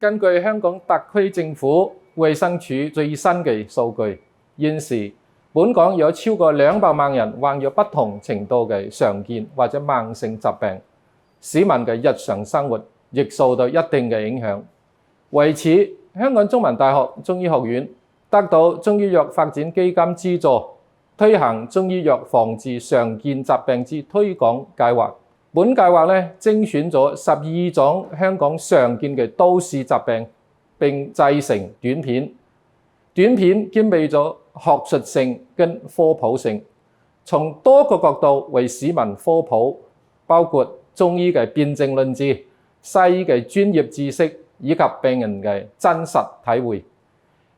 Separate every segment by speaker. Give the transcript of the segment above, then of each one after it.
Speaker 1: 根據香港特區政府衛生署最新嘅數據，現時本港有超過200萬人患有不同程度嘅常見或者慢性疾病，市民嘅日常生活亦受到一定嘅影響。為此，香港中文大學中醫學院得到中醫藥發展基金資助，推行中醫藥防治常見疾病之推廣計劃。本計劃咧精選咗12種香港常見嘅都市疾病，並製成短片。短片兼備咗學術性跟科普性，從多個角度為市民科普，包括中醫嘅辨證論治、西醫嘅專業知識以及病人嘅真實體會，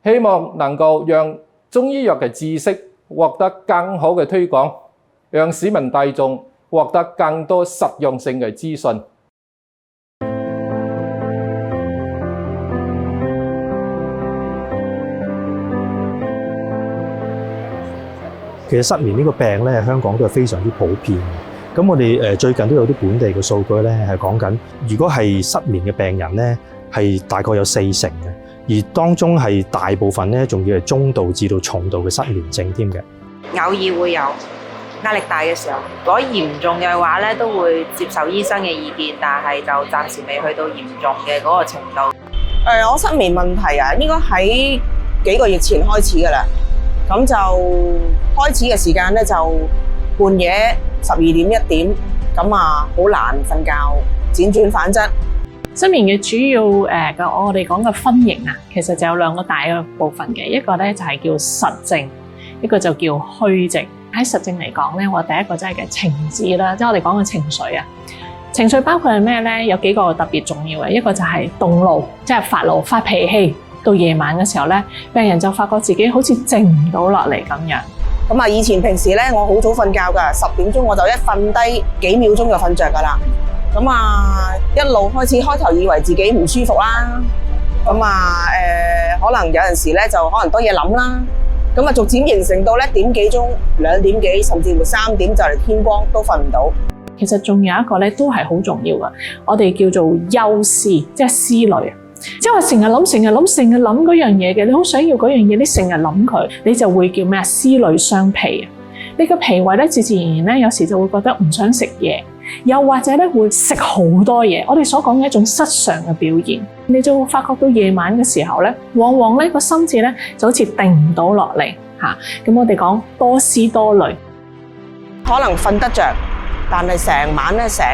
Speaker 1: 希望能夠讓中醫藥嘅知識獲得更好嘅推廣，讓市民大眾獲得更多實用性嘅資訊。
Speaker 2: 其實失眠呢個病咧，香港都係非常之普遍。咁我哋最近都有啲本地嘅數據咧，係講緊，如果係失眠嘅病人咧，係大概有40%嘅，而當中係大部分咧，仲要係中度至到重度嘅失眠症添嘅。
Speaker 3: 偶爾會有壓力大嘅時候，如果嚴重嘅話咧，都會接受醫生嘅意見，但係就暫時未去到嚴重嘅嗰個程度。
Speaker 4: 我失眠問題啊，應該喺幾個月前開始㗎啦。咁就開始嘅時間咧，就半夜12點1點，咁啊好難瞓覺，輾轉反側。
Speaker 5: 失眠嘅主要我哋講嘅分型啊，其實就有2個大嘅部分嘅，一個咧就係叫實症，一個就叫虛症。喺實症嚟講咧，我第一個真係嘅情志啦，即係我哋講嘅情緒啊。情緒包括係咩咧？有幾個特別重要嘅，一個就係動怒，即係發怒、發脾氣。到夜晚嘅時候咧，病人就發覺自己好似靜唔到落嚟咁樣。
Speaker 4: 咁啊，以前平時咧，我好早瞓覺㗎，10點鐘我就一瞓低幾秒鐘就瞓着㗎啦。咁啊，一路開頭以為自己唔舒服啦。咁啊，可能有陣時咧就可能多嘢諗啦。咁啊，逐漸形成到咧1點幾鐘、2點幾，甚至乎3點就嚟天光都瞓唔到。
Speaker 5: 其實仲有一個咧都係好重要㗎，我哋叫做憂思，即係思慮。即係話成日諗嗰樣嘢嘅，你好想要嗰樣嘢，你成日諗佢，你就會叫咩啊？思慮傷脾啊！你個脾胃咧自然咧，有時就會覺得唔想食嘢，又或者咧會食好多嘢。我哋所講嘅一種失常嘅表現，你就會發覺到夜晚嘅時候咧，往往咧個心智咧就好似定唔到落嚟嚇。咁我哋講多思多慮，
Speaker 4: 可能瞓得着，但係成晚咧醒，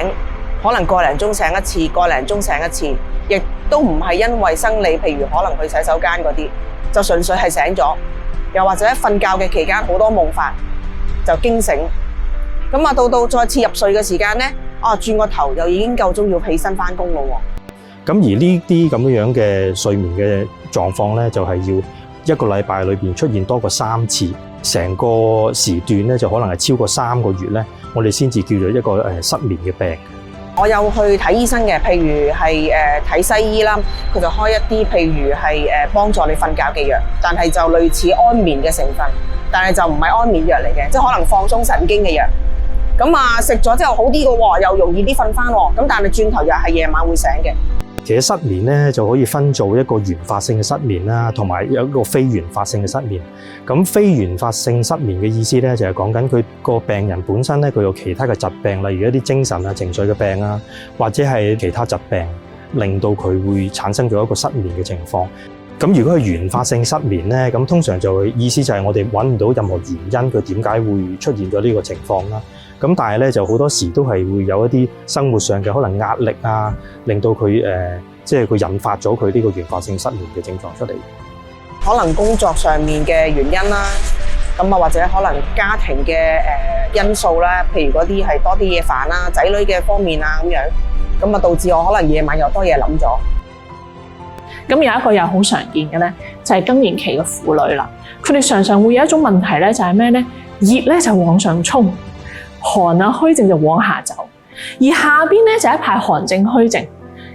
Speaker 4: 可能個零鐘醒一次，個零鐘醒一次，亦都唔係因為生理，譬如可能去洗手間嗰啲，就純粹係醒咗，又或者瞓覺嘅期間好多夢法就驚醒，咁啊到再次入睡嘅時間咧，轉個頭又已經夠鐘要起身返工咯喎。
Speaker 2: 咁而呢啲咁樣嘅睡眠嘅狀況咧，就係要1個禮拜裏邊出現多過3次，成個時段咧就可能係超過3個月咧，我哋先至叫做一個失眠嘅病。
Speaker 4: 我有去睇醫生嘅，譬如係睇西醫啦，佢就開一啲譬如係幫助你瞓覺嘅藥，但係就類似安眠嘅成分，但係就唔係安眠藥嚟嘅，即係可能放鬆神經嘅藥。咁啊食咗之後好啲嘅喎，又容易啲瞓翻喎，咁但係轉頭又係夜晚會醒嘅。
Speaker 2: 其實失眠咧就可以分做一個原發性嘅失眠啦，同埋有一個非原發性嘅失眠。咁非原發性失眠嘅意思咧，就係講緊佢個病人本身咧，佢有其他嘅疾病，例如一啲精神啊、情緒嘅病啊，或者係其他疾病，令到佢會產生咗一個失眠嘅情況。咁如果係原發性失眠咧，咁通常就意思就係我哋揾唔到任何原因，佢點解會出現咗呢個情況啦。咁但係咧就好多時都係會有一啲生活上嘅可能壓力啊，令到佢即係佢引發咗佢呢個原發性失眠嘅症狀出嚟。
Speaker 4: 可能工作上面嘅原因啦，咁啊或者可能家庭嘅因素啦，譬如嗰啲係多啲嘢煩啦，仔女嘅方面啊咁樣，咁啊導致我可能夜晚又多嘢諗咗。
Speaker 5: 咁有一個又好常見嘅咧，就係更年期嘅婦女啦。佢哋常常會有一種問題咧，就係咩咧？熱咧就往上衝，寒啊虛症就往下走，而下邊咧就一排寒症虛症。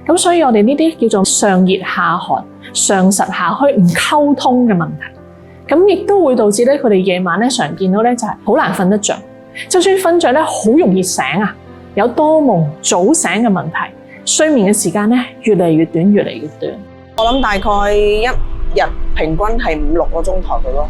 Speaker 5: 咁所以我哋呢啲叫做上熱下寒、上實下虛唔溝通嘅問題。咁亦都會導致咧佢哋夜晚咧常見到咧就係好難瞓得着，就算瞓着咧好容易醒啊，有多夢早醒嘅問題，睡眠嘅時間咧越嚟越短，越嚟越短。
Speaker 4: 我諗大概一日平均係5-6個鐘頭度咯。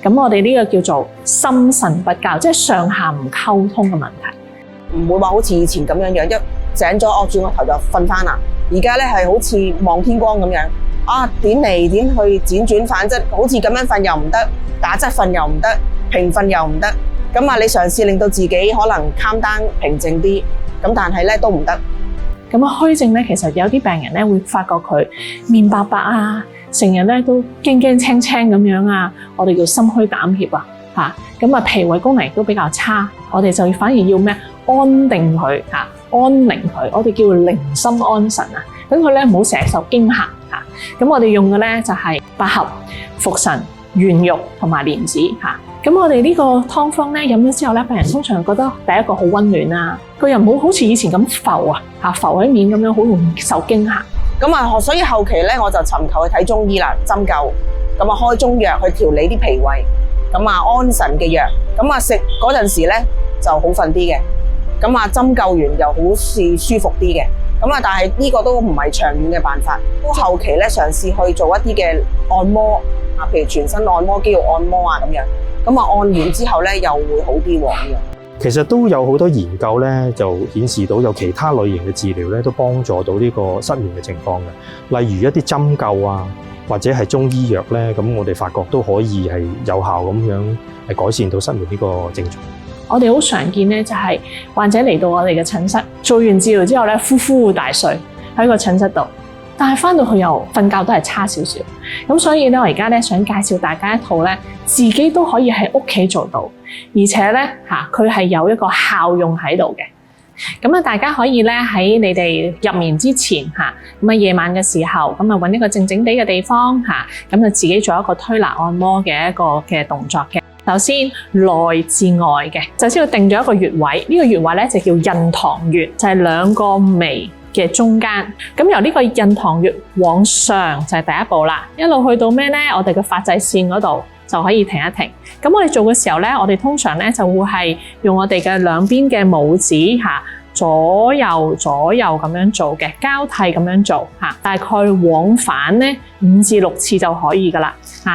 Speaker 5: 咁我哋呢個叫做心腎不交，即係上下唔溝通嘅問題。
Speaker 4: 唔會話好似以前咁樣一醒咗惡轉個頭就瞓翻啦。而家咧係好似望天光咁樣，點嚟點去輾轉反側，好似咁樣瞓又唔得，打側瞓又唔得，平瞓又唔得。咁你嘗試令到自己可能 calm down平靜啲，咁但係咧都唔得。
Speaker 5: 咁虛症咧，其實有啲病人咧會發覺佢面白白啊，成日咧都驚驚青青咁樣啊，我哋叫心虛膽怯啊，咁脾胃功能亦都比較差，我哋就反而要咩？安定佢安寧佢，我哋叫寧心安神啊，等佢咧唔好成日受驚嚇嚇。咁我哋用嘅咧就係百合、茯神、圓肉同埋蓮子嚇。咁我哋呢個湯方咧飲咗之後咧，病人通常覺得第一個好溫暖啊，佢又唔好似以前咁浮喺面咁樣，好容易受驚嚇。
Speaker 4: 咁所以後期咧我就尋求去睇中醫啦，針灸，咁開中藥去調理啲脾胃，咁安神嘅藥，咁食嗰陣時咧就好瞓啲嘅。咁針灸完又好似舒服啲嘅，但係呢個都唔係長遠嘅辦法。後期咧嘗試去做一啲嘅按摩譬如全身按摩、肌肉按摩咁樣，按完之後咧又會好啲喎咁樣。
Speaker 2: 其實都有好多研究咧，就顯示到有其他類型嘅治療咧，都幫助到呢個失眠嘅情況嘅。例如一啲針灸啊，或者係中醫藥咧，咁我哋發覺都可以係有效咁樣係改善到失眠呢個症狀。
Speaker 5: 我哋好常見咧，就係患者嚟到我哋嘅診室，做完治療之後咧，呼呼大睡喺個診室度，但係翻到去又瞓覺都係差少少。咁所以咧，我而家咧想介紹大家一套咧，自己都可以喺屋企做到，而且咧佢係有一個效用喺度嘅。咁大家可以咧喺你哋入眠之前夜晚嘅時候，揾一個靜靜地嘅地方咁就自己做一個推拿按摩嘅一個嘅動作嘅。首先內至外嘅，首先要定咗一個穴位，呢個穴位咧就叫印堂穴，就係兩個眉嘅中間。咁由呢個印堂穴往上就係第一步啦，一路去到咩咧？我哋嘅髮際線嗰度就可以停一停。咁我哋做嘅時候咧，我哋通常咧就會係用我哋嘅兩邊嘅拇指左右咁樣做嘅，交替咁樣做大概往返咧5至6次就可以噶啦。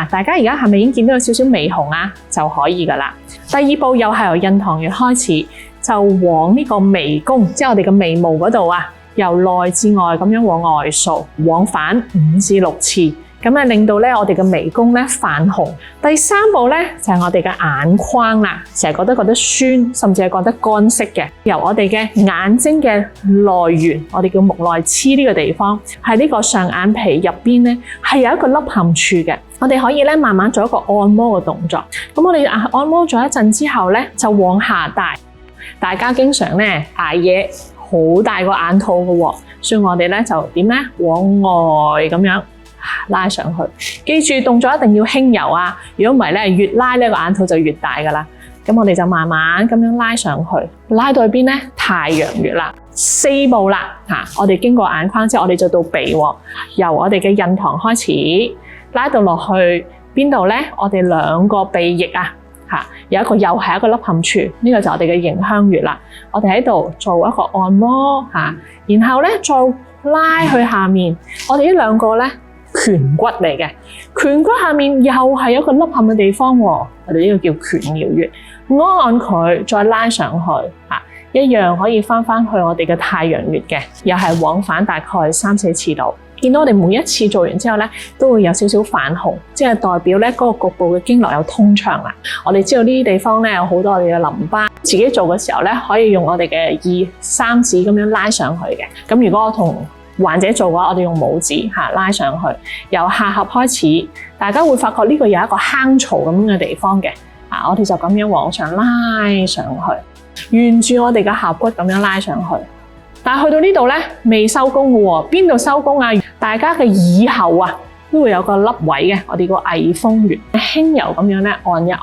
Speaker 5: 大家而家係咪已經見到有少少微紅啊？就可以噶啦。第二步又係由印堂穴開始，就往呢個眉弓，即係我哋嘅眉毛嗰度由內至外咁樣往外掃，往返5至6次。咁令到咧我哋嘅眉弓咧泛紅。第三步咧就係我哋嘅眼眶啦，成日覺得酸，甚至係覺得乾澀嘅。由我哋嘅眼睛嘅內緣，我哋叫目內眦呢個地方，係呢個上眼皮入邊咧係有一個凹陷處嘅。我哋可以咧慢慢做一個按摩嘅動作。咁我哋按摩咗一陣之後咧，就往下帶。大家經常咧捱夜好大個眼套嘅喎，所以我哋咧就點咧往外咁樣拉上去，記住動作一定要輕柔啊！如果唔係咧，越拉呢個眼套就越大噶啦。咁我哋就慢慢咁樣拉上去，拉到去邊咧？太陽穴啦，4步啦我哋經過眼眶之後，我哋就到鼻喎，由我哋嘅印堂開始拉到落去邊度咧？我哋兩個鼻翼有一個又係一個凹陷處，呢個就係我哋嘅迎香穴啦。我哋喺度做一個按摩然後咧再拉去下面，我哋呢兩個咧顴骨嚟嘅，顴骨下面又係一個凹陷嘅地方喎，我哋呢個叫顴髎穴，按佢再拉上去一樣可以翻去我哋嘅太陽穴嘅，又係往返大概3-4次度。見到我哋每一次做完之後咧，都會有少少泛紅，即係代表咧嗰個局部嘅經絡有通暢啦。我哋知道呢啲地方咧有好多我哋嘅淋巴，自己做嘅時候咧可以用我哋嘅2、3指咁樣拉上去嘅。咁如果我同患者做嘅話，我哋用拇指拉上去，由下頜開始，大家會發覺呢個有一個坑槽咁樣嘅地方嘅，我哋就咁樣往上拉上去，沿住我哋嘅下骨咁樣拉上去。但係去到呢度咧未收工嘅喎，邊度收工啊？大家嘅耳後都會有個凹位嘅，我哋個翳風穴，輕柔咁樣咧按一按。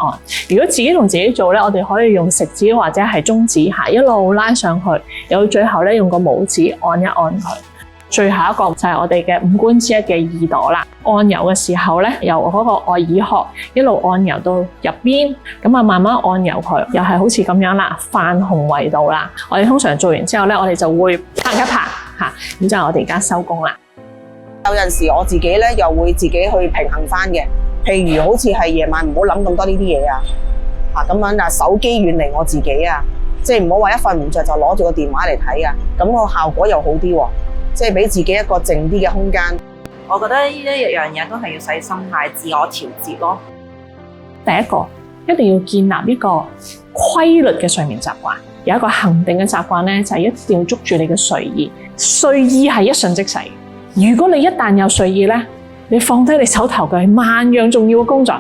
Speaker 5: 如果自己同自己做咧，我哋可以用食指或者係中指一路拉上去，有最後咧用個拇指按一按佢。最後一個就係我哋嘅五官之一嘅耳朵啦。按揉嘅時候咧，由嗰個外耳殼一路按揉到入邊，咁慢慢按揉佢，又係好似咁樣啦，泛紅為度啦。我哋通常做完之後咧，我哋就會拍一拍咁就係我哋而家收工啦。
Speaker 4: 有陣時我自己咧又會自己去平衡翻嘅，譬如好似係夜晚唔好諗咁多呢啲嘢啊，咁樣啊，手機遠離我自己啊，即係唔好話一瞓唔着就攞住個電話嚟睇啊，咁個效果又好啲喎，即係俾自己一個靜啲嘅空間。
Speaker 3: 我覺得呢一樣嘢都係要使心態、自我調節咯。
Speaker 5: 第一個一定要建立一個規律嘅睡眠習慣，有一個恒定嘅習慣咧，就係一定要捉住你嘅睡意。睡意係一瞬即逝，如果你一旦有睡意咧，你放低你手頭嘅萬樣重要嘅工作，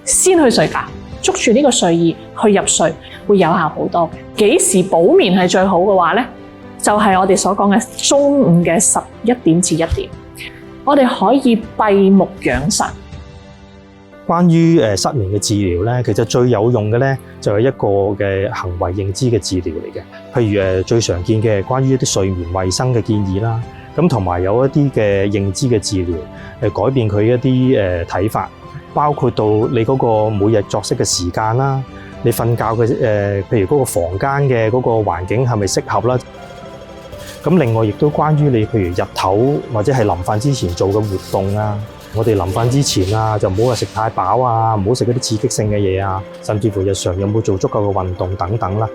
Speaker 5: 先去睡覺，捉住呢個睡意去入睡，會有效好多嘅。幾時補眠係最好嘅話咧，就係我哋所講嘅中午嘅11點至1點，我哋可以閉目養神。
Speaker 2: 關於失眠嘅治療咧，其實最有用嘅咧就係一個嘅行為認知嘅治療嚟嘅。譬如最常見嘅關於一啲睡眠衛生嘅建議啦，咁同埋有一啲嘅認知嘅治療，改變佢一啲睇法，包括到你嗰個每日作息嘅時間啦，你瞓覺嘅譬如嗰個房間嘅嗰個環境係咪適合啦？咁另外亦都關於你譬如日頭或者係臨瞓之前做嘅活動啊。我哋臨瞓之前啊，就唔好話食太飽啊，唔好食嗰啲刺激性嘅嘢啊，甚至乎日常有冇做足夠嘅運動等等啦。